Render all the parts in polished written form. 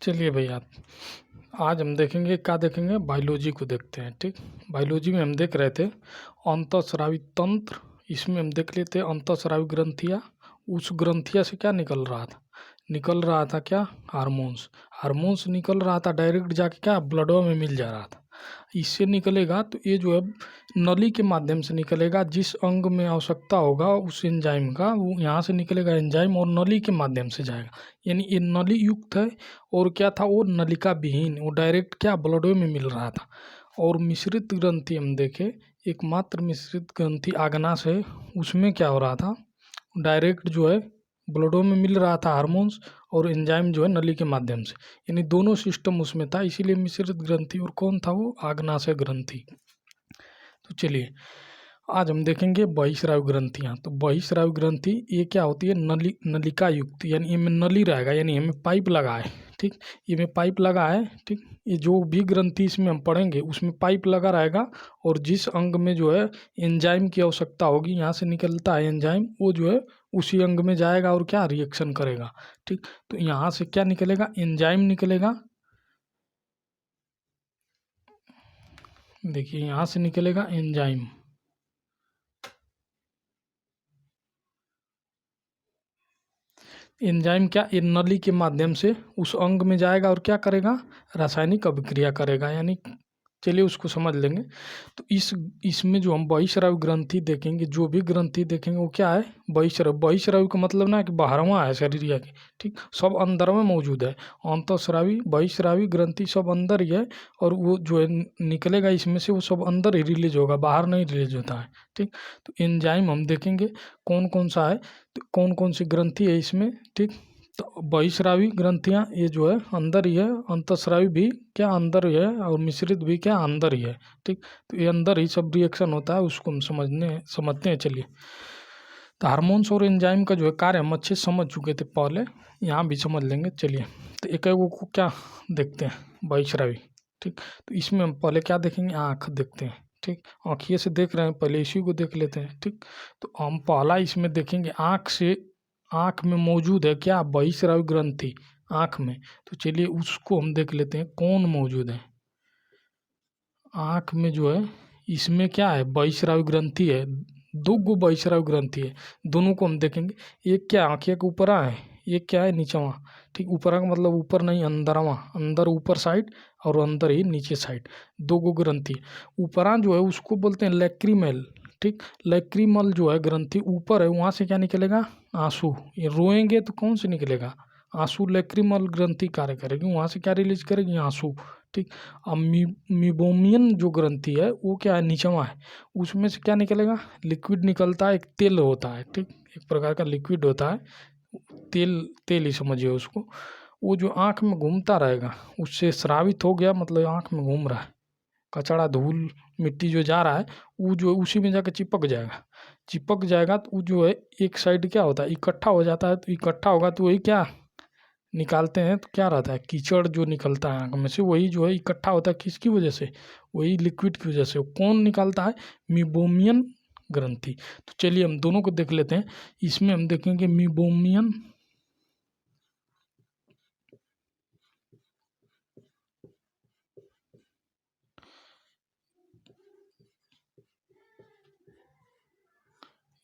चलिए भैया, आज हम देखेंगे, क्या देखेंगे, बायोलॉजी को देखते हैं। ठीक, बायोलॉजी में हम देख रहे थे अंतःस्रावी तंत्र। इसमें हम देख लेते हैं अंतःस्रावी ग्रंथियाँ। उस ग्रंथिया से क्या निकल रहा था क्या, हार्मोन्स निकल रहा था, डायरेक्ट जाके क्या ब्लडों में मिल जा रहा था। इससे निकलेगा तो ये जो है नली के माध्यम से निकलेगा। जिस अंग में आवश्यकता होगा उस एंजाइम का, वो यहाँ से निकलेगा एंजाइम और नली के माध्यम से जाएगा। यानी ये नली युक्त है और क्या था, वो नलिका विहीन, वो डायरेक्ट क्या ब्लडों में मिल रहा था। और मिश्रित ग्रंथि हम देखें, एकमात्र मिश्रित ग्रंथि आग्नाशय है, उसमें क्या हो रहा था, डायरेक्ट जो है ब्लडों में मिल रहा था हार्मोन्स और एंजाइम जो है नली के माध्यम से। यानी दोनों सिस्टम उसमें था, इसीलिए मिश्रित ग्रंथि। और कौन था वो, आग्नाशय ग्रंथि। तो चलिए आज हम देखेंगे बहिस्रावी ग्रंथियाँ। तो बहिस्रावी ग्रंथि ये क्या होती है, नलिका युक्त, यानी इनमें नली रहेगा, यानी हमें पाइप लगा है। ठीक, ये में पाइप लगा है। ठीक, ये जो भी ग्रंथि इसमें हम पढ़ेंगे उसमें पाइप लगा रहेगा और जिस अंग में जो है एंजाइम की आवश्यकता होगी, यहाँ से निकलता है एंजाइम, वो जो है उसी अंग में जाएगा और क्या रिएक्शन करेगा। ठीक, तो यहाँ से क्या निकलेगा, एंजाइम निकलेगा। देखिए यहाँ से निकलेगा एंजाइम। एंजाइम क्या, ये नली के माध्यम से उस अंग में जाएगा और क्या करेगा, रासायनिक अभिक्रिया करेगा। यानी चलिए उसको समझ लेंगे। तो इसमें जो हम बहिस्रावी ग्रंथि देखेंगे, जो भी ग्रंथि देखेंगे वो क्या है, बहिस्रावी का मतलब ना कि बाहरवा है शरीर के। ठीक, सब अंदर में मौजूद है। अंतःस्रावी, बहिस्रावी ग्रंथि सब अंदर ही है और वो जो है निकलेगा इसमें से, वो सब अंदर ही रिलीज होगा, बाहर नहीं रिलीज होता है। ठीक, तो एंजाइम हम देखेंगे कौन कौन सा है, तो कौन कौन सी ग्रंथि है इसमें। ठीक, तो बहिस्रावी ग्रंथियाँ ये जो है अंदर ही है, अंतःस्रावी भी क्या अंदर ही है और मिश्रित भी क्या अंदर ही है। ठीक, तो ये अंदर ही सब रिएक्शन होता है, उसको हम समझते हैं। चलिए, तो हार्मोन्स और एंजाइम का जो है कार्य हम अच्छे समझ चुके थे पहले, यहाँ भी समझ लेंगे। चलिए, तो एक को क्या देखते हैं, बहिस्रावी। ठीक, तो इसमें हम पहले क्या देखेंगे, आँख देखते हैं। ठीक, आँखिए से देख रहे हैं, पहले इसी को देख लेते हैं। ठीक, तो हम पहला इसमें देखेंगे आँख में मौजूद है क्या, बहिस्रावी ग्रंथि आँख में। तो चलिए उसको हम देख लेते हैं कौन मौजूद है आँख में। जो है इसमें क्या है, बहिस्रावी ग्रंथि है, दो गो बहिस्रावी ग्रंथि है। दोनों को हम देखेंगे, एक क्या आँखिया के ऊपर है, एक क्या है नीचवा। ठीक, ऊपर का मतलब ऊपर नहीं, अंदरवा, अंदर ऊपर साइड और अंदर ही नीचे साइड, दो गो ग्रंथि। ऊपरा जो है उसको बोलते हैं लैक्रीमेल। ठीक, लैक्रीमल जो है ग्रंथि ऊपर है, वहाँ से क्या निकलेगा, आंसू। ये रोएंगे तो कौन से निकलेगा, आंसू। लैक्रीमल ग्रंथि कार्य करेगी, वहाँ से क्या रिलीज करेगी, आंसू। ठीक, अब मीबोमियन जो ग्रंथि है वो क्या है, नीचवा है, उसमें से क्या निकलेगा, लिक्विड निकलता है, एक तेल होता है। ठीक, एक प्रकार का लिक्विड होता है, तेल तेल ही समझिए उसको। वो जो आँख में घूमता रहेगा, उससे स्रावित हो गया, मतलब आँख में घूम रहा है, कचड़ा धूल मिट्टी जो जा रहा है वो जो उसी में जाकर चिपक जाएगा। तो वो जो है एक साइड क्या होता है, इकट्ठा हो जाता है। तो इकट्ठा होगा तो वही क्या निकालते हैं, तो क्या रहता है, कीचड़ जो निकलता है आँख में से, वही जो है इकट्ठा होता है, किसकी वजह से, वही लिक्विड की वजह से। कौन निकालता है, मीबोमियन ग्रंथि। तो चलिए हम दोनों को देख लेते हैं। इसमें हम देखेंगे मीबोमियन,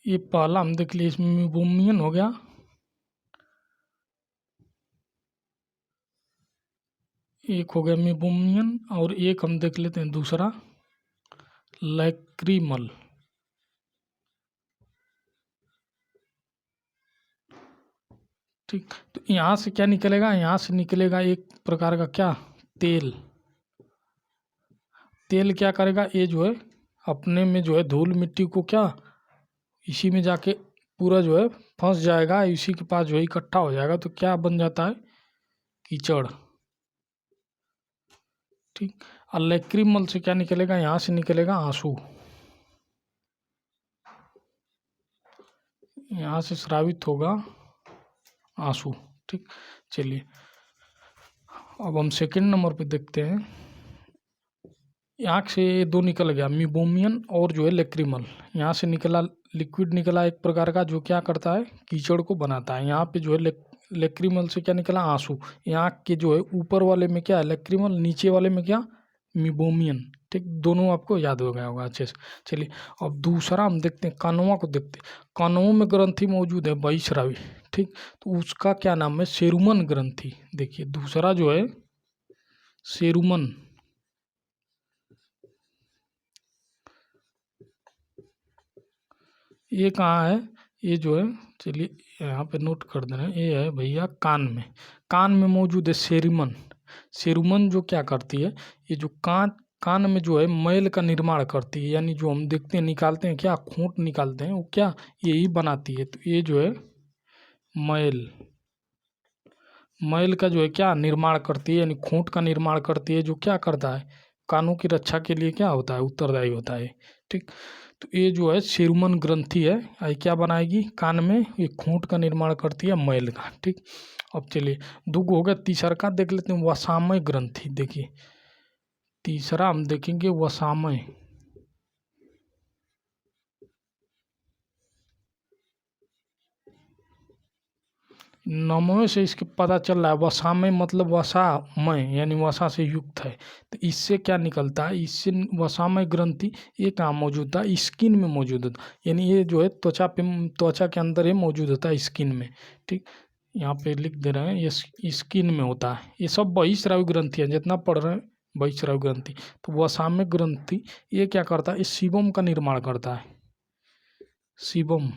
ये पहला हम देख लिए, इसमें मीबोमियन हो गया। एक हो गया मीबोमियन और एक हम देख लेते हैं दूसरा, लैक्रीमल। ठीक, तो यहाँ से क्या निकलेगा, यहाँ से निकलेगा एक प्रकार का क्या, तेल। तेल क्या करेगा, ये जो है अपने में जो है धूल मिट्टी को क्या इसी में जाके पूरा जो है फंस जाएगा, इसी के पास जो है इकट्ठा हो जाएगा, तो क्या बन जाता है, कीचड़। ठीक, और लैक्रीमल से क्या निकलेगा, यहाँ से निकलेगा आंसू, यहाँ से स्रावित होगा आंसू। ठीक, चलिए अब हम सेकंड नंबर पे देखते हैं। आँख से दो निकल गया, मीबोमियन और जो है लैक्रीमल। यहाँ से निकला लिक्विड निकला एक प्रकार का, जो क्या करता है, कीचड़ को बनाता है। यहाँ पे जो है लेक्रिमल से क्या निकला, आंसू। यहाँ के जो है ऊपर वाले में क्या है लेक्रिमल, नीचे वाले में क्या, मिबोमियन। ठीक, दोनों आपको याद हो गया होगा अच्छे से। चलिए अब दूसरा हम देखते हैं, कानों को देखते हैं। कानों में ग्रंथि मौजूद है बहिःस्रावी। ठीक, तो उसका क्या नाम है, सेरुमन ग्रंथि। देखिए दूसरा जो है सेरुमन, ये कहाँ है, ये जो है, चलिए यहाँ पे नोट कर दे रहे हैं, ये है भैया कान में। कान में मौजूद है सेरुमन। सेरुमन जो क्या करती है, ये जो कान कान में जो है मैल का निर्माण करती है, यानी जो हम देखते हैं निकालते हैं क्या, खूंट निकालते हैं, वो क्या यही बनाती है। तो ये जो है मैल, मैल का जो है क्या निर्माण करती है, यानी खूंट का निर्माण करती है, जो क्या करता है, कानों की रक्षा के लिए क्या होता है, उत्तरदायी होता है। ठीक, तो ये जो है सेरुमन ग्रंथि है, ये क्या बनाएगी, कान में ये खूंट का निर्माण करती है मैल का। ठीक, अब चलिए दो हो गया, तीसरा का देख लेते हैं, वसामय ग्रंथि। देखिए तीसरा हम देखेंगे वसामय। नामों से इसके पता चल रहा है, वसामय मतलब वसामय यानी वसा से युक्त है। तो इससे क्या निकलता है, इससे वसामय ग्रंथि ये कहाँ मौजूद था, स्किन में मौजूद होता, यानी ये जो है त्वचा पे, त्वचा के अंदर ये मौजूद होता है स्किन में। ठीक, यहाँ पे लिख दे रहे हैं ये स्किन में होता है। ये सब बहिःस्रावी ग्रंथि है, जितना पढ़ रहे हैं बहिःस्रावी ग्रंथि। तो वसामय ग्रंथि ये क्या करता है, इस सीबम का निर्माण करता है। सीबम,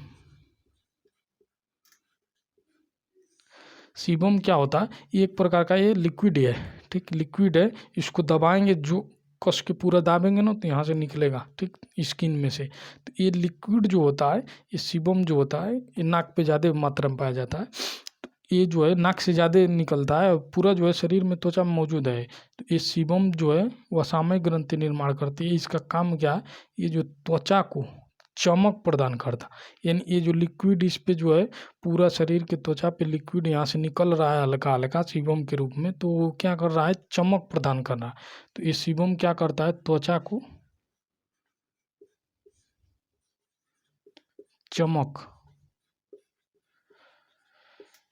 सीबम क्या होता है, ये एक प्रकार का ये लिक्विड है। ठीक, लिक्विड है, इसको दबाएंगे, जो कस के पूरा दाबेंगे ना तो यहाँ से निकलेगा। ठीक, स्किन में से। तो ये लिक्विड जो होता है, ये सीबम जो होता है, ये नाक पे ज़्यादा मात्रा में पाया जाता है। तो ये जो है नाक से ज़्यादा निकलता है, पूरा जो है शरीर में त्वचा में मौजूद है। तो ये सीबम जो है वसामय ग्रंथि निर्माण करती है। इसका काम क्या है, ये जो त्वचा को चमक प्रदान करता, यानी ये जो लिक्विड इस पे जो है पूरा शरीर के त्वचा पे लिक्विड यहाँ से निकल रहा है हल्का हल्का सीबम के रूप में, तो वो क्या कर रहा है, चमक प्रदान कर रहा है। तो ये सीबम क्या करता है, त्वचा को चमक,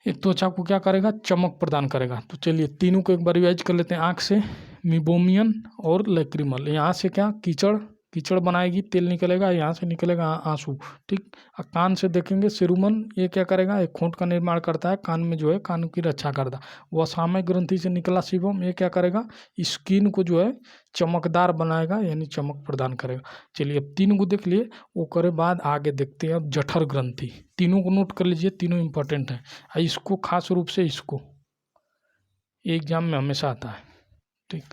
ये त्वचा को क्या करेगा, चमक प्रदान करेगा। तो चलिए तीनों को एक बार रिवाइज कर लेते हैं। आँख से मिबोमियन और लैक्रिमल, यहाँ से क्या कीचड़, कीचड़ बनाएगी, तेल निकलेगा, यहाँ से निकलेगा आंसू। ठीक, कान से देखेंगे सेरुमन, ये क्या करेगा, एक खूंट का निर्माण करता है, कान में जो है कान की रक्षा करता। वसामय ग्रंथि से निकला सीबम, ये क्या करेगा, स्किन को जो है चमकदार बनाएगा, यानी चमक प्रदान करेगा। चलिए अब तीन को देख लिए, वो करे बाद आगे देखते हैं अब जठर ग्रंथि। तीनों को नोट कर लीजिए, तीनों इंपॉर्टेंट है। इसको खास रूप से इसको एग्जाम में हमेशा आता है। ठीक,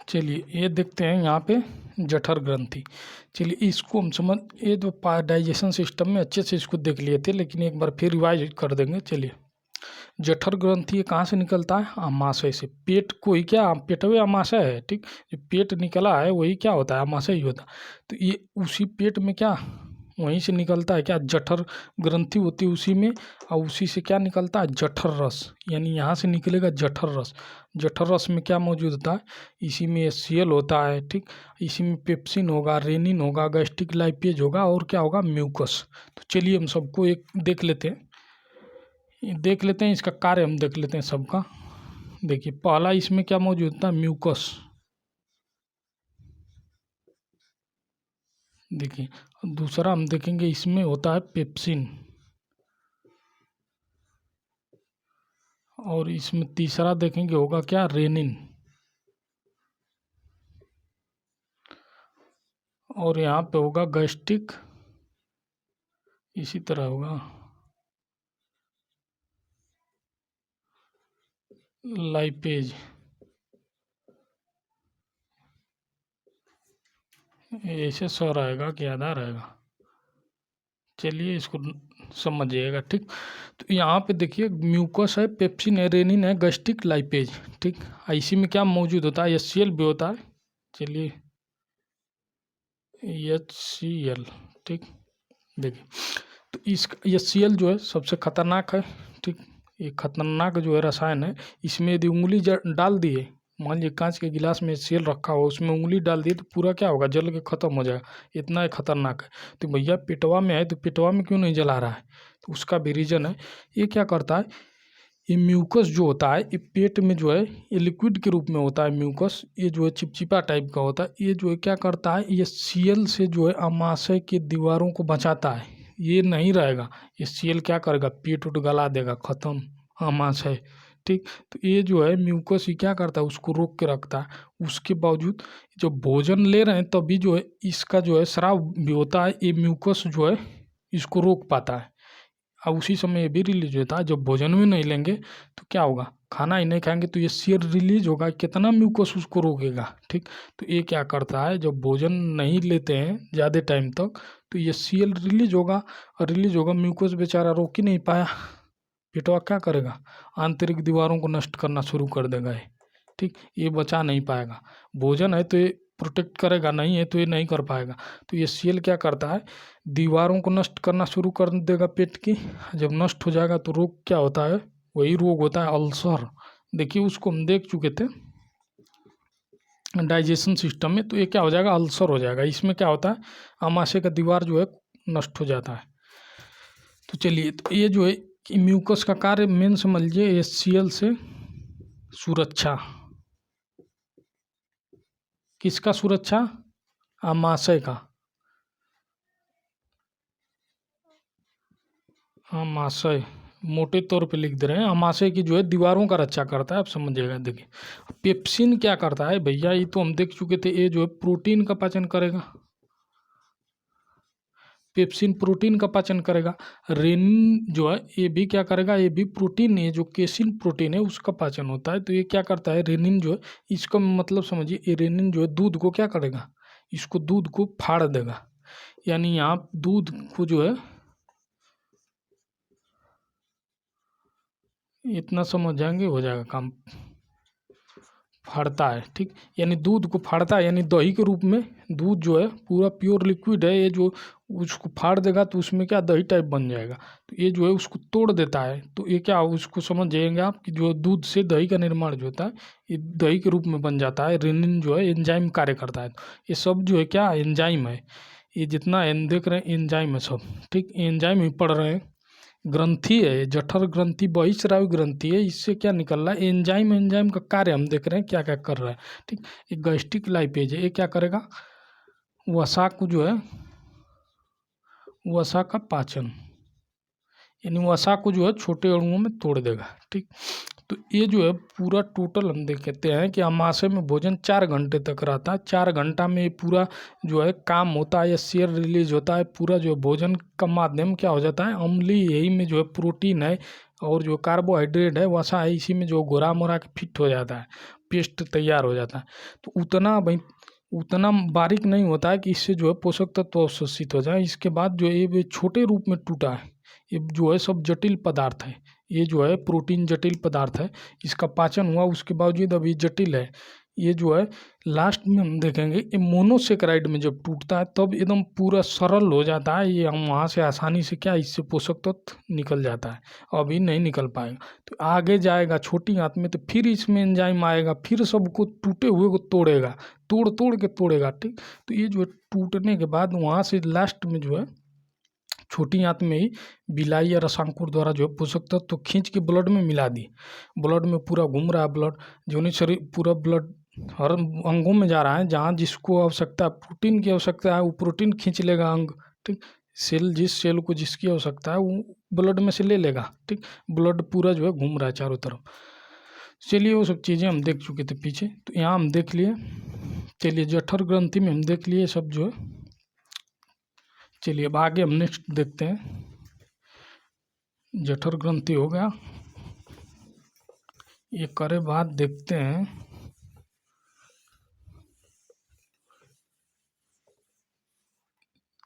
चलिए ये देखते हैं यहाँ पे जठर ग्रंथि। चलिए इसको हम समझ, ये तो डाइजेशन सिस्टम में अच्छे से इसको देख लिए थे, लेकिन एक बार फिर रिवाइज कर देंगे। चलिए जठर ग्रंथि ये कहाँ से निकलता है, आमाशय से। पेट को ही क्या, पेटवे आमाशय है। ठीक, जो पेट निकला है वही क्या होता है, आमाशय ही होता है। तो ये उसी पेट में क्या, वहीं से निकलता है क्या, जठर ग्रंथि होती है उसी में, और उसी से क्या निकलता है, जठर रस, यानी यहाँ से निकलेगा जठर रस। जठर रस में क्या मौजूद होता है, इसी में HCl होता है। ठीक, इसी में पेप्सिन होगा, रेनिन होगा, गैस्ट्रिक लाइपेज होगा, और क्या होगा, म्यूकस। तो चलिए हम सबको एक देख लेते हैं, इसका कार्य हम देख लेते हैं सबका। देखिए पहला इसमें क्या मौजूद होता है, म्यूकस। देखिए दूसरा हम देखेंगे इसमें होता है पेप्सिन, और इसमें तीसरा देखेंगे होगा क्या, रेनिन, और यहाँ पे होगा गैस्ट्रिक, इसी तरह होगा लाइपेज। ऐसे सौ रहेगा कि आधा रहेगा, चलिए इसको समझिएगा। ठीक, तो यहाँ पे देखिए म्यूकस है, पेप्सिन है, रेनिन है, गैस्ट्रिक लाइपेज। ठीक, इसी में क्या मौजूद होता है, HCl भी होता है। चलिए HCl, ठीक। देखिए तो इस HCl जो है सबसे खतरनाक है, ठीक। ये खतरनाक जो है रसायन है, इसमें यदि उंगली डाल दिए, मान लीजिए कांच के गिलास में HCl रखा हो, उसमें उंगली डाल दिए तो पूरा क्या होगा, जल के खत्म हो जाएगा, इतना ही खतरनाक है। तो भैया पेटवा में है तो पेटवा में क्यों नहीं जला रहा है, तो उसका भी रीज़न है। ये क्या करता है, ये म्यूकस जो होता है ये पेट में जो है ये लिक्विड के रूप में होता है म्यूकस, ये जो है चिपचिपा टाइप का होता है। ये जो है क्या करता है, ये सीएल से जो है आमाशय की दीवारों को बचाता है, ये नहीं रहेगा। ये सीएल क्या करेगा, पेट उट गला देगा, खत्म आमाशय, ठीक। तो ये जो है म्यूकस ये क्या करता है, उसको रोक के रखता है। उसके बावजूद जो भोजन ले रहे हैं तभी जो है इसका जो है स्राव भी होता है, ये म्यूकस जो है इसको रोक पाता है। अब उसी समय ये भी रिलीज होता है, जब भोजन भी नहीं लेंगे तो क्या होगा, खाना ही नहीं खाएंगे तो ये सीएल रिलीज होगा, कितना म्यूकस उसको रोकेगा, ठीक। तो ये क्या करता है, जब भोजन नहीं लेते हैं ज़्यादा टाइम तक तो ये सीएल रिलीज होगा, और रिलीज होगा, म्यूकस बेचारा रोक ही नहीं पाया, पेटवा क्या करेगा, आंतरिक दीवारों को नष्ट करना शुरू कर देगा ये, ठीक। ये बचा नहीं पाएगा, भोजन है तो ये प्रोटेक्ट करेगा, नहीं है तो ये नहीं कर पाएगा। तो ये सीएल क्या करता है, दीवारों को नष्ट करना शुरू कर देगा पेट की। जब नष्ट हो जाएगा तो रोग क्या होता है, वही रोग होता है अल्सर। देखिए उसको हम देख चुके थे डाइजेशन सिस्टम में, तो ये क्या हो जाएगा, अल्सर हो जाएगा। इसमें क्या होता है, आमाशय का दीवार जो है नष्ट हो जाता है। तो चलिए, तो ये जो है कि म्यूकस का कार्य मेन समझ लीजिए, HCl से सुरक्षा, किसका सुरक्षा, आमाशय का, आमाशय मोटे तौर पे लिख दे रहे हैं, आमाशय की जो है दीवारों का रक्षा करता है, आप समझिएगा। देखिए पेप्सिन क्या करता है भैया, ये तो हम देख चुके थे, ये जो है प्रोटीन का पाचन करेगा, पेप्सिन प्रोटीन का पाचन करेगा। रेनिन जो है ये भी क्या करेगा, ये भी प्रोटीन है, जो केसिन प्रोटीन है उसका पाचन होता है। तो ये क्या करता है, रेनिन जो है, इसका मतलब समझिए, ये रेनिन जो है दूध को क्या करेगा, इसको दूध को फाड़ देगा, यानी यहाँ दूध को जो है, इतना समझ जाएंगे हो जाएगा काम, फाड़ता है, ठीक। यानी दूध को फाड़ता है, यानी दही के रूप में दूध जो है पूरा प्योर लिक्विड है, ये जो उसको फाड़ देगा तो उसमें क्या दही टाइप बन जाएगा। तो ये जो है उसको तोड़ देता है, तो ये क्या उसको समझ जाएंगे आप कि जो दूध से दही का निर्माण जो होता है ये दही के रूप में बन जाता है। रेनिन जो है एंजाइम कार्य करता है, ये सब जो है क्या एंजाइम है, ये जितना देख रहे हैं एंजाइम है सब, ठीक। एंजाइम ही पढ़ रहे हैं, ग्रंथि है, जठर ग्रंथि बहिस्रावी ग्रंथि है, इससे क्या निकल रहा है, एंजाइम, एंजाइम का कार्य हम देख रहे हैं क्या क्या कर रहा है, ठीक। एक गैस्ट्रिक लाइपेज है, ये क्या करेगा, वसा को जो है, वसा का पाचन, यानी वसा को जो है छोटे अणुओं में तोड़ देगा, ठीक। तो ये जो है पूरा टोटल हम देखते हैं कि आमाशय में भोजन 4 घंटे तक रहता है, 4 घंटा में ये पूरा जो है काम होता है, या शेयर रिलीज होता है, पूरा जो भोजन का माध्यम क्या हो जाता है, अम्लीय, यही में जो है प्रोटीन है और जो कार्बोहाइड्रेट है वसा है, इसी में जो घोरा मोरा के फिट हो जाता है, पेस्ट तैयार हो जाता है। तो उतना भाई उतना बारीक नहीं होता है कि इससे जो है पोषक तत्व अवशोषित हो जाए। इसके बाद जो है ये छोटे रूप में टूटा है, ये जो है सब जटिल पदार्थ है, ये जो है प्रोटीन जटिल पदार्थ है, इसका पाचन हुआ उसके बावजूद अभी जटिल है। ये जो है लास्ट में हम देखेंगे ये मोनोसेक्राइड में जब टूटता है तब एकदम पूरा सरल हो जाता है, ये हम वहाँ से आसानी से क्या इससे पोषक तत्व निकल जाता है, अभी नहीं निकल पाएगा। तो आगे जाएगा छोटी आंत में तो फिर इसमें एंजाइम आएगा, फिर सबको टूटे हुए को तोड़ेगा, तोड़ तोड़ के तोड़ेगा, ठीक। तो ये जो है टूटने के बाद वहाँ से लास्ट में जो है छोटी आंत में ही बिलाई या रसांकुर द्वारा जो है पोषक तत्व तो खींच के ब्लड में मिला दी, ब्लड में पूरा घूम रहा है ब्लड, जो नहीं शरीर पूरा ब्लड हर अंगों में जा रहा है, जहाँ जिसको आवश्यकता प्रोटीन की आवश्यकता है वो प्रोटीन खींच लेगा अंग, ठीक। सेल जिस सेल को जिसकी आवश्यकता है वो ब्लड में से ले लेगा, ठीक। ब्लड पूरा जो है घूम रहा है चारों तरफ। चलिए वो सब चीज़ें हम देख चुके थे पीछे, तो यहाँ हम देख लिए। चलिए जठर ग्रंथि में हम देख लिए सब जो है। चलिए अब आगे हम नेक्स्ट देखते हैं, जठर ग्रंथि हो गया, ये करे बाद देखते हैं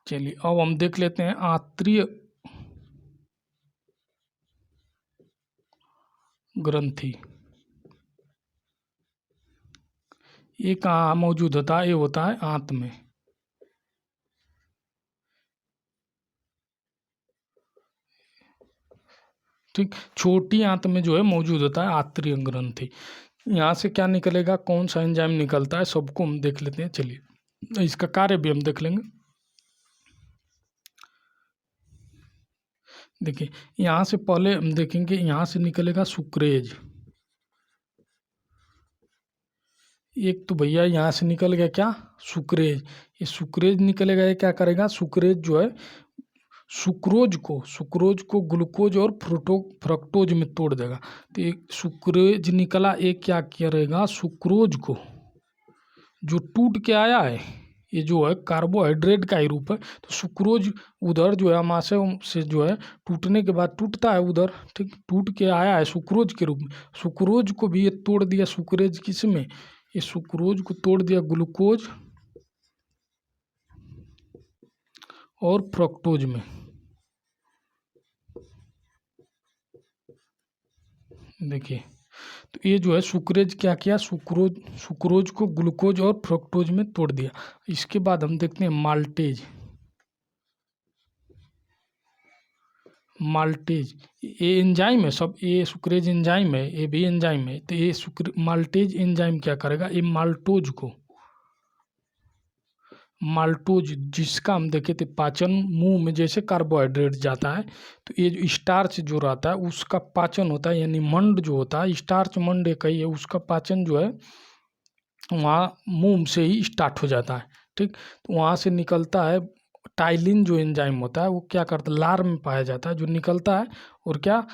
चलिए अब हम देख लेते हैं आंत्रीय ग्रंथि। ये कहाँ मौजूद होता है, ये होता है आंत में, ठीक, छोटी आंत में जो है मौजूद होता है आंतरिक ग्रंथि। यहाँ से क्या निकलेगा, कौन सा एंजाइम निकलता है, सबको हम देख लेते हैं। चलिए इसका कार्य भी हम देख लेंगे। देखिए यहाँ से पहले हम देखेंगे, यहाँ से निकलेगा सुक्रेज। एक तो भैया यहाँ से निकल गया क्या, सुक्रेज। ये सुक्रेज निकलेगा, ये क्या करेगा, सुक्रेज जो है सुक्रोज को ग्लूकोज और फ्रक्टोज में तोड़ देगा। तो एक सुक्रेज निकला, एक क्या करेगा, सुक्रोज को जो टूट के आया है, ये जो है कार्बोहाइड्रेट का ही रूप है, तो सुक्रोज उधर जो है अमाशय से जो है टूटने के बाद टूटता है उधर, ठीक, टूट के आया है सुक्रोज के रूप में। सुक्रोज को भी ये तोड़ दिया, सुक्रेज किस में, ये सुक्रोज को तोड़ दिया ग्लूकोज और फ्रक्टोज में। देखिए तो ये जो है सुक्रेज क्या किया, सुक्रोज को ग्लूकोज और फ्रक्टोज में तोड़ दिया। इसके बाद हम देखते हैं माल्टेज। ये एंजाइम है सब, ये सुक्रेज एंजाइम है, ये भी एंजाइम है। तो ये माल्टेज एंजाइम क्या करेगा, ये माल्टोज जिसका हम देखे थे पाचन मुंह में जैसे कार्बोहाइड्रेट जाता है, तो ये जो स्टार्च जो रहता है उसका पाचन होता है, यानी मंड जो होता है, स्टार्च मंड एक ही है, उसका पाचन जो है वहाँ मुंह से ही स्टार्ट हो जाता है। ठीक, तो वहाँ से निकलता है टाइलिन जो एंजाइम होता है, वो क्या करता है, लार में पाया जाता है, जो निकलता है और क्या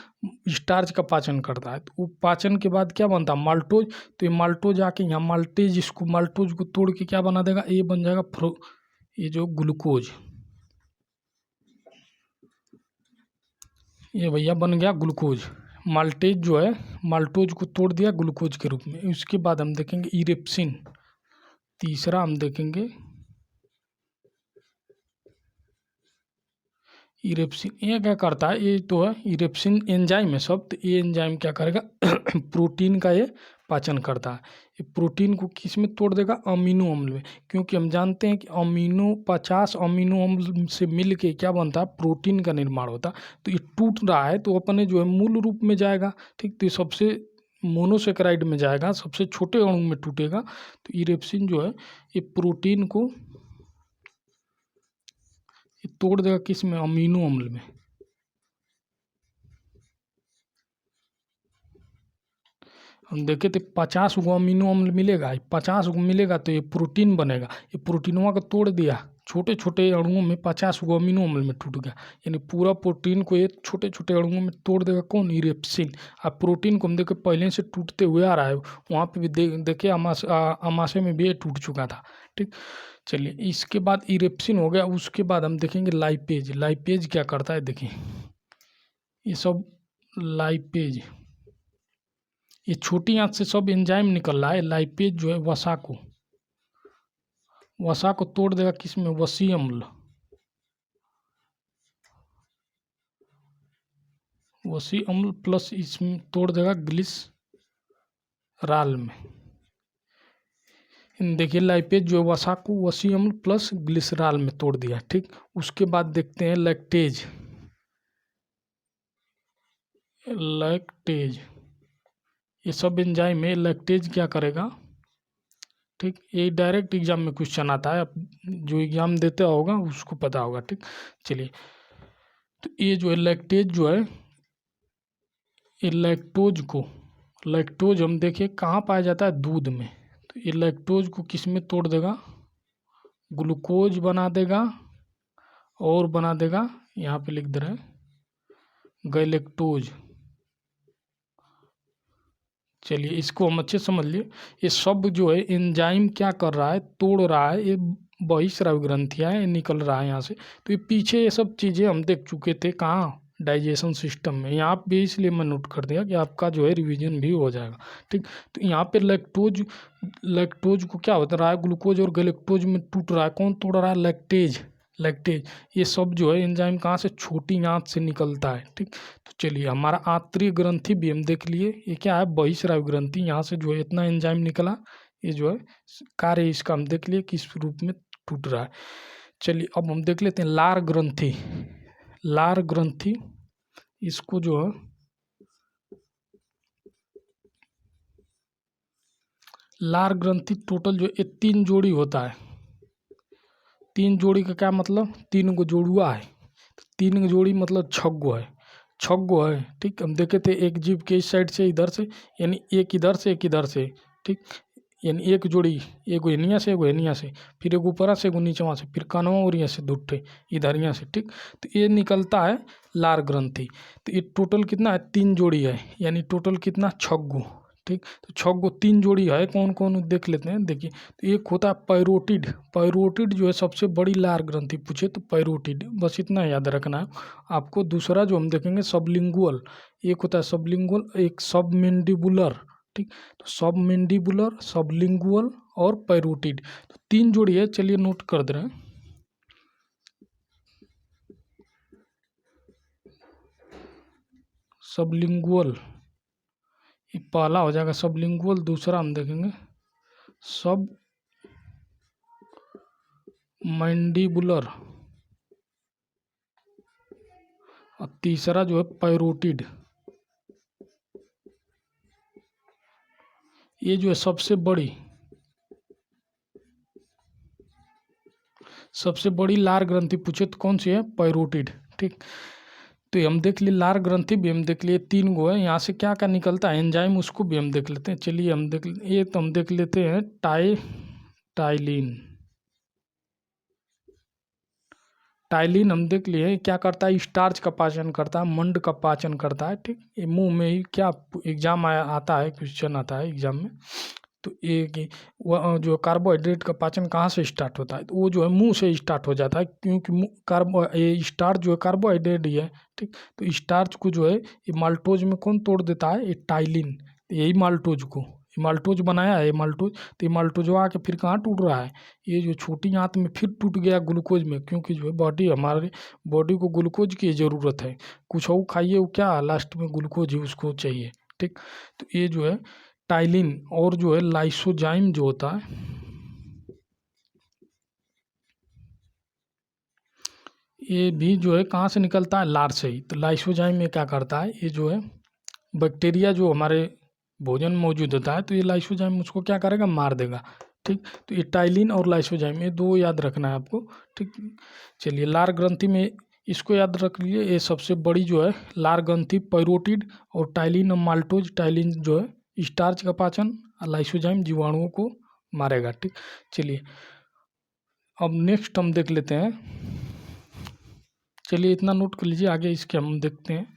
स्टार्च का पाचन करता है। तो वो पाचन के बाद क्या बनता है, माल्टोज। तो ये माल्टोज आके यहाँ माल्टेज, इसको माल्टोज को तोड़ के क्या बना देगा, ये बन जाएगा ये जो ग्लूकोज, ये भैया बन गया ग्लूकोज। माल्टेज जो है माल्टोज को तोड़ दिया ग्लूकोज के रूप में। उसके बाद हम देखेंगे इरेप्सिन। तीसरा हम देखेंगे इरेप्सिन। ये क्या करता है, ये तो है इरेप्सिन एंजाइम है सब। तो ये एंजाइम क्या करेगा प्रोटीन का ये पाचन करता है। ये प्रोटीन को किस में तोड़ देगा, अमीनो अम्ल में, क्योंकि हम जानते हैं कि 50 अमीनो अम्ल से मिल के क्या बनता है, प्रोटीन का निर्माण होता है। तो ये टूट रहा है तो अपने जो है मूल रूप में जाएगा। ठीक, तो ये सबसे मोनोसेकेराइड में जाएगा, सबसे छोटे अणु में टूटेगा। तो इरेप्सिन जो है ये प्रोटीन को तोड़ देगा किस में, अमीनो अम्ल में। हम देखे थे 50 गो अमीनो अम्ल मिलेगा, 50 गो मिलेगा तो ये प्रोटीन बनेगा। ये प्रोटीनवा को तोड़ दिया छोटे छोटे अणुओं में, 50 गो अमीनो अम्ल में टूट गया। यानी पूरा प्रोटीन को ये छोटे छोटे अणुओं में तोड़ देगा कौन, इरेप्सिन। अब प्रोटीन को हम देखे पहले से टूटते हुए आ रहा है, वहाँ पे भी देखे अमाशय में भी ये टूट चुका था। ठीक, चलिए इसके बाद इरेप्सिन हो गया। उसके बाद हम देखेंगे लाइपेज। लाइपेज क्या करता है, देखिए ये सब लाइपेज, ये छोटी आंत से सब एंजाइम निकल रहा है। लाइपेज जो है वसा को तोड़ देगा किस में, वसी अम्ल, वसी अम्ल प्लस इसमें तोड़ देगा ग्लिसराल में। देखिए लाइपेज जो है वसा को वसी अम्ल प्लस ग्लिसराल में तोड़ दिया। ठीक, उसके बाद देखते हैं लैक्टेज। ये सब एंजाइम है। लैक्टेज क्या करेगा, ठीक, ये डायरेक्ट एग्जाम में क्वेश्चन आता है, जो एग्जाम देता होगा उसको पता होगा। ठीक, चलिए तो ये जो है लैक्टेज जो है, ये लैक्टोज हम देखें कहाँ पाया जाता है, दूध में। तो ये लैक्टोज को किस में तोड़ देगा, ग्लूकोज बना देगा और बना देगा, यहाँ पे लिख दे रहे हैं गैलेक्टोज। चलिए इसको हम अच्छे समझ लिए। ये सब जो है एंजाइम क्या कर रहा है, तोड़ रहा है। ये बहिस्रावी ग्रंथियाँ है, निकल रहा है यहाँ से। तो ये पीछे ये सब चीज़ें हम देख चुके थे कहाँ, डाइजेशन सिस्टम में। यहाँ पे इसलिए मैं नोट कर दिया कि आपका जो है रिवीजन भी हो जाएगा। ठीक, तो यहाँ पे लैक्टोज को क्या होता रहा है, ग्लूकोज और गैलेक्टोज में टूट रहा है। कौन तोड़ रहा है, लैक्टेज। ये सब जो है एंजाइम कहाँ से, छोटी आंत से निकलता है। ठीक, तो चलिए हमारा आंतरिक ग्रंथि भी हम देख लिए। ये क्या है, बहिस्रावी ग्रंथि, यहाँ से जो है इतना एंजाइम निकला। ये जो है कार्य इसका हम देख लिए किस रूप में टूट रहा है। चलिए अब हम देख लेते हैं लार ग्रंथि। इसको जो है लार ग्रंथि टोटल जो ये 3 जोड़ी होता है। 3 जोड़ी का क्या मतलब, 3 गो जोड़ुआ है, 3 गो जोड़ी मतलब 6 गो है, 6 गो है। ठीक, हम देखे थे एक जीभ के इस साइड से इधर से, यानी एक इधर से एक इधर से। ठीक, यानी एक जोड़ी, एगो एनिया से एगो एनिया से, फिर एगो ऊपरा से एगो नीचवा से, फिर कानवा ओरिया से दुट्ठे इधर यहाँ से। ठीक, तो ये निकलता है लार ग्रंथि। तो ये टोटल कितना है, 3 जोड़ी है, यानी टोटल कितना 6 गो। ठीक, तो 6 गो 3 जोड़ी है, कौन कौन देख लेते हैं। देखिए, तो एक होता है पैरोटिड। पैरोटिड जो है सबसे बड़ी लार ग्रंथि पूछे तो पैरोटिड, बस इतना याद रखना है आपको। दूसरा जो हम देखेंगे सबलिंगुअल, एक होता है सबलिंगुअल, एक सबमेंडिबुलर। ठीक, तो सबमेंडिबुलर, सबलिंगुअल और पैरोटिड, तो 3 जोड़ी है। चलिए नोट कर दे रहे हैं। सबलिंगुअल ये पहला हो जाएगा सबलिंगुअल, दूसरा हम देखेंगे सब मैंडिबुलर और तीसरा जो है पैरोटिड। ये जो है सबसे बड़ी लार ग्रंथि पूछे तो कौन सी है, पैरोटिड। ठीक, तो ये हम देख लिए लार ग्रंथि भी हम देख लिए 3 गो है। यहाँ से क्या क्या निकलता है एंजाइम, उसको भी हम देख लेते हैं। चलिए हम ये तो हम देख लेते हैं टाइलिन। टाइलिन हम देख लिए क्या करता है, स्टार्च का पाचन करता है, मंड का पाचन करता है। ठीक, ये मुंह में ही क्या एग्जाम आता है, क्वेश्चन आता है एग्जाम में। तो एक वो जो कार्बोहाइड्रेट का पाचन कहाँ से स्टार्ट होता है, तो वो जो है मुंह से स्टार्ट हो जाता है, क्योंकि ये स्टार्च जो है कार्बोहाइड्रेट ही है। ठीक, तो स्टार्च को जो है ये माल्टोज में कौन तोड़ देता है, ये टाइलिन। यही माल्टोज को माल्टोज बनाया है, माल्टोज। तो ये माल्टोजवा आके फिर कहाँ टूट रहा है, ये जो छोटी आंत में फिर टूट गया ग्लूकोज में, क्योंकि जो है हमारे बॉडी को ग्लूकोज की ज़रूरत है। कुछ और खाइए वो क्या लास्ट में ग्लूकोज ही उसको चाहिए। ठीक, तो ये जो है टाइलिन और जो है लाइसोजाइम जो होता है, ये भी जो है कहाँ से निकलता है, लार से ही। तो लाइसोजाइम में क्या करता है, ये जो है बैक्टीरिया जो हमारे भोजन में मौजूद होता है, तो ये लाइसोजाइम उसको क्या करेगा, मार देगा। ठीक, तो ये टाइलिन और लाइसोजाइम ये 2 याद रखना है आपको। ठीक, चलिए लार ग्रंथि में इसको याद रख लीजिए, ये सबसे बड़ी जो है लार ग्रंथि पैरोटिड, और टाइलिन और माल्टोज। टाइलिन जो है स्टार्च का पाचन, और लाइसोजाइम जीवाणुओं को मारेगा। ठीक, चलिए अब नेक्स्ट हम देख लेते हैं। चलिए इतना नोट कर लीजिए, आगे इसके हम देखते हैं।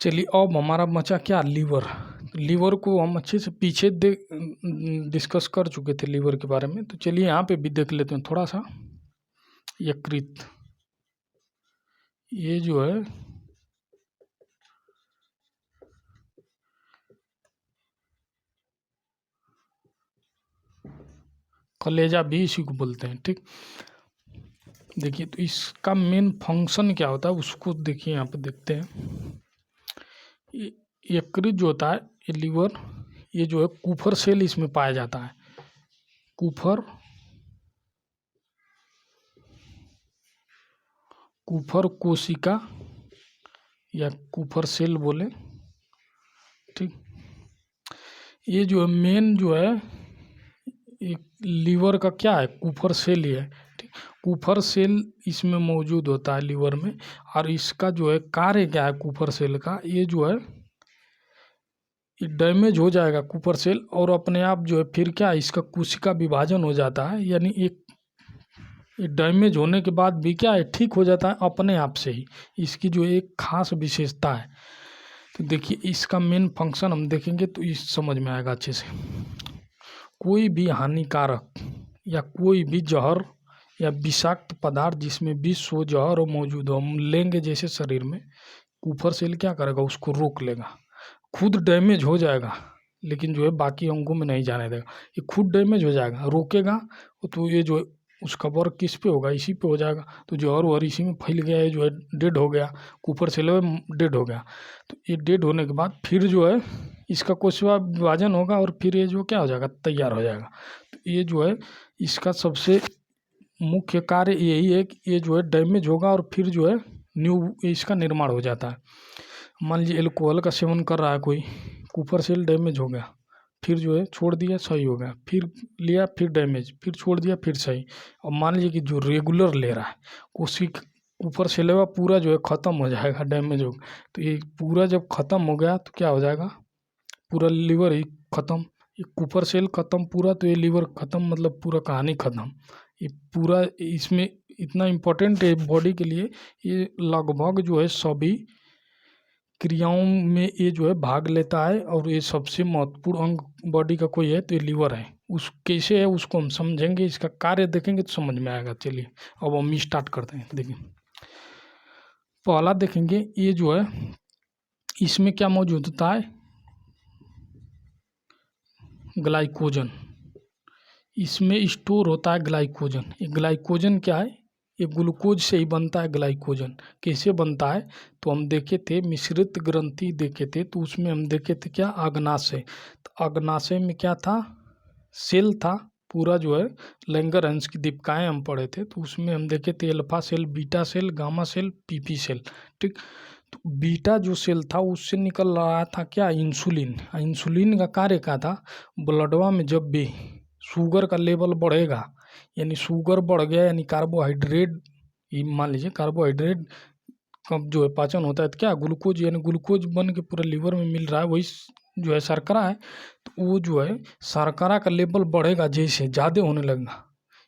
चलिए अब हमारा बचा क्या, लीवर। लीवर को हम अच्छे से पीछे डिस्कस कर चुके थे लीवर के बारे में, तो चलिए यहाँ पे भी देख लेते हैं थोड़ा सा। यकृत, ये जो है कलेजा भी इसी को बोलते हैं। ठीक, देखिए तो इसका मेन फंक्शन क्या होता है उसको देखिए, यहाँ पे देखते हैं। यकृत जो होता है, ये लीवर, ये जो है कुफर सेल इसमें पाया जाता है। कुफर कोशिका या कुफर सेल बोले। ठीक, ये जो है मेन जो है एक लीवर का क्या है, कुफर सेल ही है। ठीक, कुफर सेल इसमें मौजूद होता है लीवर में, और इसका जो है कार्य क्या है कुफर सेल का, ये जो है ये डैमेज हो जाएगा कुफर सेल, और अपने आप जो है फिर क्या इसका कोशिका विभाजन हो जाता है, यानी एक डैमेज होने के बाद भी क्या है ठीक हो जाता है अपने आप से ही। इसकी जो एक खास विशेषता है। तो देखिए इसका मेन फंक्शन हम देखेंगे तो इस समझ में आएगा अच्छे से। कोई भी हानिकारक या कोई भी जहर या विषाक्त पदार्थ जिसमें विष हो, जहर हो, मौजूद हो, हम लेंगे जैसे शरीर में, कुफर सेल क्या करेगा उसको रोक लेगा। खुद डैमेज हो जाएगा लेकिन जो है बाकी अंगों में नहीं जाने देगा, ये खुद डैमेज हो जाएगा, रोकेगा। तो ये जो उसका वर्क किस पे होगा, इसी पे हो जाएगा। तो जहर वहर इसी में फैल गया, ये जो है डेड हो गया, ऊपर से लेवल डेड हो गया। तो ये डेड होने के बाद फिर जो है इसका कोशिका विभाजन होगा और फिर ये जो क्या हो जाएगा, तैयार हो जाएगा। तो ये जो है इसका सबसे मुख्य कार्य यही है कि ये जो है डैमेज होगा और फिर जो है न्यू इसका निर्माण हो जाता है। मान लीजिए एल्कोहल का सेवन कर रहा है कोई, ऊपर सेल डैमेज हो गया, फिर जो है छोड़ दिया, सही हो गया, फिर लिया, फिर डैमेज, फिर छोड़ दिया, फिर सही। और मान लीजिए कि जो रेगुलर ले रहा है उसी ऊपर से लेवा पूरा जो है ख़त्म हो जाएगा, डैमेज हो। तो ये पूरा जब ख़त्म हो गया तो क्या हो जाएगा, पूरा लीवर ही ख़त्म, ये ऊपर सेल ख़त्म पूरा, तो ये लीवर ख़त्म, मतलब पूरा कहानी ख़त्म। ये पूरा इसमें इतना इम्पोर्टेंट है बॉडी के लिए, ये लगभग जो है सभी क्रियाओं में ये जो है भाग लेता है। और ये सबसे महत्वपूर्ण अंग बॉडी का कोई है तो ये लीवर है। उस कैसे है उसको हम समझेंगे, इसका कार्य देखेंगे तो समझ में आएगा। चलिए अब हम स्टार्ट करते हैं। देखिए पहला देखेंगे, ये जो है इसमें क्या मौजूद होता है, ग्लाइकोजन। इसमें स्टोर होता है ग्लाइकोजन। ये ग्लाइकोजन क्या है, ये ग्लूकोज से ही बनता है ग्लाइकोजन। कैसे बनता है तो हम देखे थे, मिश्रित ग्रंथि देखे थे, तो उसमें हम देखे थे क्या, अग्नाशय। तो अग्नाशय में क्या था, सेल था पूरा जो है, लैंगरहंस की दीपिकाएँ हम पढ़े थे, तो उसमें हम देखे थे alpha cell, beta cell, gamma cell, PP cell. ठीक, तो बीटा जो सेल था उससे निकल रहा था क्या, इंसुलिन। इंसुलिन का कार्य क्या था, ब्लडवा में जब भी शुगर का लेवल बढ़ेगा, यानी शुगर बढ़ गया, यानी कार्बोहाइड्रेट, मान लीजिए कार्बोहाइड्रेट कब जो है पाचन होता है तो क्या, ग्लूकोज, यानी ग्लूकोज बन के पूरे लीवर में मिल रहा है, वही जो है शर्करा है। तो वो जो है शर्करा का लेवल बढ़ेगा, जैसे ज़्यादा होने लगेगा,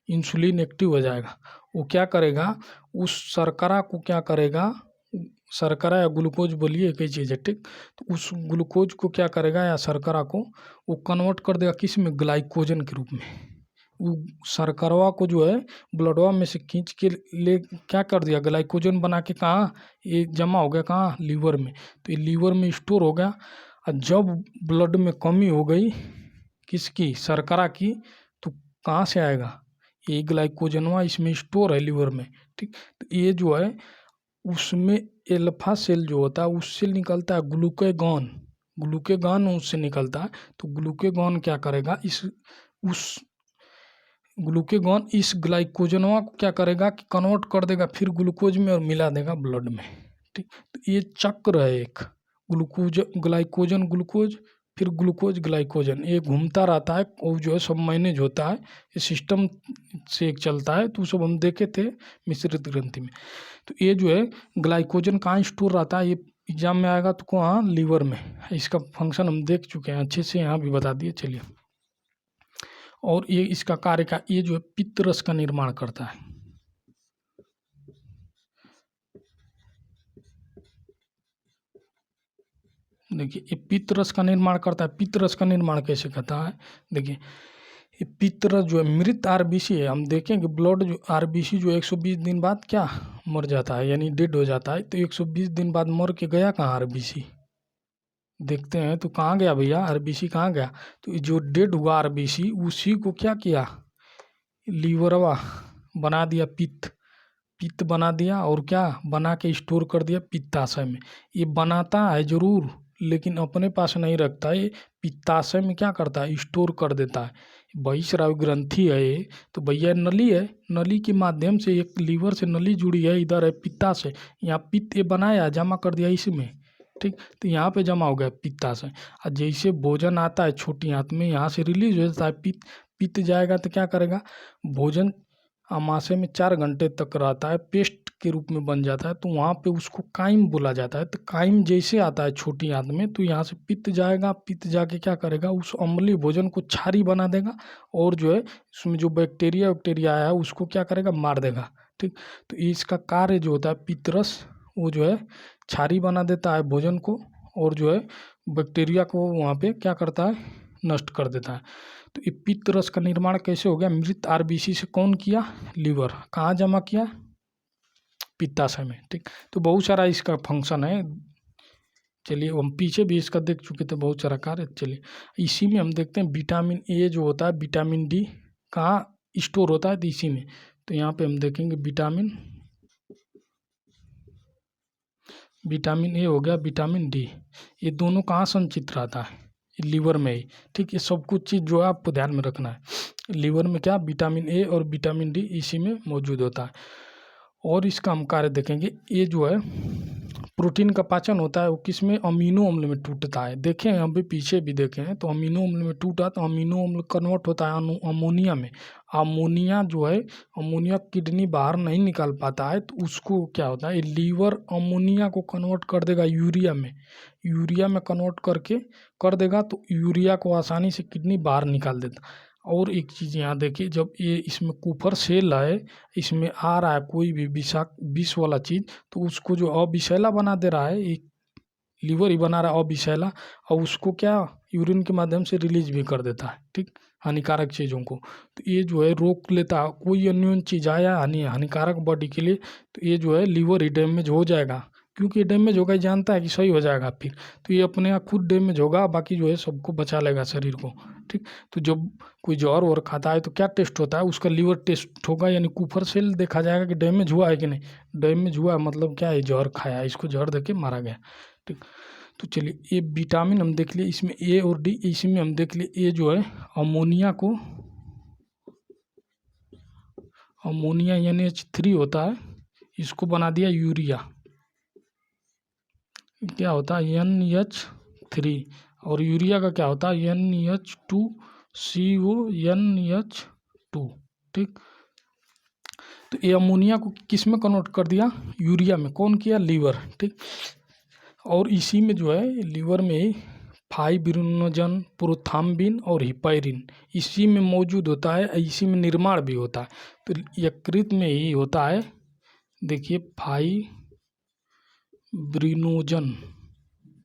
इंसुलिन एक्टिव हो जाएगा। वो क्या करेगा, उस शर्करा को क्या करेगा, शर्करा या ग्लूकोज बोलिए एक ही चीज़ है। ठीक, तो उस ग्लूकोज को क्या करेगा या शर्करा को वो कन्वर्ट कर देगा किस में, ग्लाइकोजन के रूप में। वो शर्करवा को जो है ब्लडवा में से खींच के ले क्या कर दिया, ग्लाइकोजन बना के कहाँ, ये जमा हो गया कहाँ, लीवर में। तो ये लीवर में स्टोर हो गया। और जब ब्लड में कमी हो गई किसकी, शर्करा की, तो कहाँ से आएगा, ये ग्लाइकोजनवा इसमें स्टोर है लीवर में। ठीक, तो ये जो है उसमें एल्फा सेल जो होता है उससे निकलता है ग्लूकेगॉन। ग्लूकेगॉन उससे निकलता है। तो ग्लूकेगॉन क्या करेगा, उस ग्लूकेगॉन इस ग्लाइकोजनवा को क्या करेगा कि कन्वर्ट कर देगा फिर ग्लूकोज में और मिला देगा ब्लड में। ठीक, तो ये चक्र है एक, ग्लूकोज ग्लाइकोजन ग्लूकोज, फिर ग्लूकोज ग्लाइकोजन, ये घूमता रहता है और जो है सब मैनेज होता है, ये सिस्टम से एक चलता है। तो सब हम देखे थे मिश्रित ग्रंथि में। तो ये जो है ग्लाइकोजन कहाँ स्टोर रहता है, ये एग्जाम में आएगा तो कहाँ, लीवर में। इसका फंक्शन हम देख चुके हैं अच्छे से, यहाँ भी बता दिए। चलिए, और ये इसका कार्य का, ये जो है पित्त रस का निर्माण करता है। देखिए ये पित्त रस का निर्माण करता है। पित्त रस का निर्माण कैसे करता है, देखिए ये पित्त रस जो है मृत आरबीसी है। हम देखेंगे ब्लड जो आरबीसी जो 120 दिन बाद क्या मर जाता है, यानी डेड हो जाता है। तो 120 दिन बाद मर के गया कहाँ आरबीसी, देखते हैं तो कहाँ गया भैया, आरबीसी कहाँ गया। तो जो डेड हुआ आरबीसी उसी को क्या किया, लीवरवा बना दिया, पित्त बना दिया, और क्या बना के स्टोर कर दिया पित्ताशय में। ये बनाता है जरूर लेकिन अपने पास नहीं रखता, ये पित्ताशय में क्या करता है, स्टोर कर देता है। बहिस्रावी ग्रंथि है ये, तो भैया नली है, नली के माध्यम से एक लीवर से नली जुड़ी है, इधर है पित्ताशय, यहाँ पित्त ये बनाया जमा कर दिया इसमें। ठीक, तो यहाँ पे जमा हो गया पित्ताशय। और जैसे भोजन आता है छोटी आंत में, यहाँ से रिलीज हो जाता है पित्त जाएगा तो क्या करेगा, भोजन आमाशय में 4 घंटे तक रहता है, पेस्ट के रूप में बन जाता है। तो वहाँ पे उसको काइम बोला जाता है। तो काइम जैसे आता है छोटी आंत में, तो यहाँ से पित्त जाएगा, पित्त जाके क्या करेगा, उस अम्लीय भोजन को क्षारी बना देगा, और जो है उसमें जो बैक्टीरिया आया है उसको क्या करेगा, मार देगा। ठीक, तो इसका कार्य जो होता है पित्तरस, वो जो है क्षारी बना देता है भोजन को, और जो है बैक्टीरिया को वहाँ पे क्या करता है, नष्ट कर देता है। तो ये पित्त रस का निर्माण कैसे हो गया, मृत आरबीसी से कौन किया, लीवर, कहाँ जमा किया, पित्ताशय में। ठीक, तो बहुत सारा इसका फंक्शन है। चलिए हम पीछे भी इसका देख चुके थे बहुत सारा कार्य। चलिए इसी में हम देखते हैं विटामिन ए जो होता है, विटामिन डी कहाँ स्टोर होता है तो इसी में। तो यहाँ पे हम देखेंगे विटामिन ए हो गया, विटामिन डी, ये दोनों कहाँ संचित रहता है, लीवर में ही। ठीक, ये सब कुछ चीज़ जो है आपको ध्यान में रखना है। लीवर में क्या, विटामिन ए और विटामिन डी इसी में मौजूद होता है। और इसका हम कार्य देखेंगे, ये जो है प्रोटीन का पाचन होता है वो किस में, अमीनो अम्ल में टूटता है। देखें हम भी पीछे भी देखे हैं, तो अमीनो अम्ल में टूटा तो अमीनो अम्ल कन्वर्ट होता है अमोनिया में। अमोनिया जो है, अमोनिया किडनी बाहर नहीं निकाल पाता है, तो उसको क्या होता है, लीवर अमोनिया को कन्वर्ट कर देगा यूरिया में, यूरिया में कन्वर्ट करके कर देगा, तो यूरिया को आसानी से किडनी बाहर निकाल देता। और एक चीज़ यहाँ देखिए, जब ये इसमें कुफर सेल है, इसमें आ रहा है कोई भी विष वाला चीज़, तो उसको जो अविषैला बना दे रहा है, एक लीवर ही बना रहा है अविषैला, और उसको क्या यूरिन के माध्यम से रिलीज भी कर देता है। ठीक, हानिकारक चीज़ों को, तो ये जो है रोक लेता है। कोई अन्य चीज़ आया हानिकारक बॉडी के लिए, तो ये जो है लीवर ही डैमेज हो जाएगा, क्योंकि डैमेज होगा, जानता है कि सही हो जाएगा फिर, तो ये अपने आप खुद डैमेज होगा, बाकी जो है सबको बचा लेगा शरीर को। ठीक, तो जब कोई जहर और खाता है तो क्या टेस्ट होता है, उसका लीवर टेस्ट होगा, यानी कुफर सेल देखा जाएगा कि डैमेज हुआ है कि नहीं। डैमेज हुआ मतलब क्या है, जहर खाया, इसको जहर देके मारा गया। ठीक, तो चलिए ये विटामिन हम देख लिए, इसमें ए और डी, इसी में हम देख लिए ए जो है अमोनिया NH3 होता है, इसको बना दिया यूरिया, क्या होता है NH3, और यूरिया का क्या होता है NH2CO NH2। ठीक, तो ये अमोनिया को किस में कन्वर्ट कर दिया, यूरिया में। कौन किया, लीवर। ठीक, और इसी में जो है लीवर में ही फाइब्रिनोजन, प्रोथाम्बिन और हिपैरिन इसी में मौजूद होता है, इसी में निर्माण भी होता है। तो यकृत में ही होता है, देखिए फाइब्रिनोजन